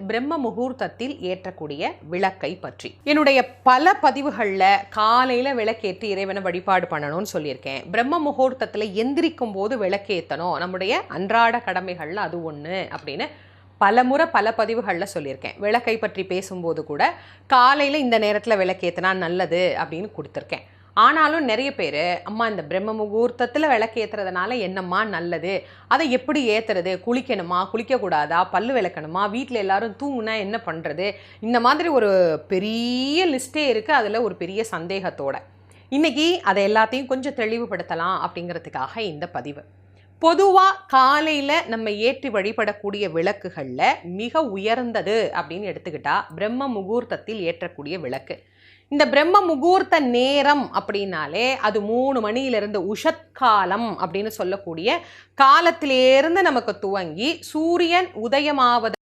பிரம்ம முகூர்த்தத்தில் ஏற்றக்கூடிய விளக்கை பற்றி. என்னுடைய பல பதிவுகளில் காலையில் விளக்கேற்றி இறைவனை வழிபாடு பண்ணணும்னு சொல்லியிருக்கேன். பிரம்ம முகூர்த்தத்தில் எந்திரிக்கும் போது விளக்கேற்றணும், நம்முடைய அன்றாட கடமைகளில் அது ஒன்று அப்படின்னு பல முறை பல பதிவுகளில் சொல்லியிருக்கேன். விளக்கை பற்றி பேசும்போது கூட காலையில் இந்த நேரத்தில் விளக்கேற்றினா நல்லது அப்படின்னு கொடுத்துருக்கேன். ஆனாலும் நிறைய பேர், அம்மா இந்த பிரம்ம முகூர்த்தத்தில் விளக்கு ஏற்றுறதுனால என்னம்மா நல்லது, அதை எப்படி ஏற்றுறது, குளிக்கணுமா குளிக்கக்கூடாதா, பல்லு விளக்கணுமா, வீட்டில் எல்லாரும் தூங்குனா என்ன பண்ணுறது, இந்த மாதிரி ஒரு பெரிய லிஸ்ட்டே இருக்குது. அதில் ஒரு பெரிய சந்தேகத்தோட இன்றைக்கி அதை எல்லாத்தையும் கொஞ்சம் தெளிவுபடுத்தலாம் அப்படிங்கிறதுக்காக இந்த பதிவு. பொதுவாக காலையில் நம்ம ஏற்றி வழிபடக்கூடிய விளக்குகளில் மிக உயர்ந்தது அப்படின்னு எடுத்துக்கிட்டால் பிரம்ம முகூர்த்தத்தில் ஏற்றக்கூடிய விளக்கு. இந்த பிரம்ம முகூர்த்த நேரம் அப்படின்னாலே அது 3 மணியிலிருந்து உஷத்காலம் அப்படின்னு சொல்லக்கூடிய காலத்திலேருந்து நமக்கு துவங்கி சூரியன் உதயமாவது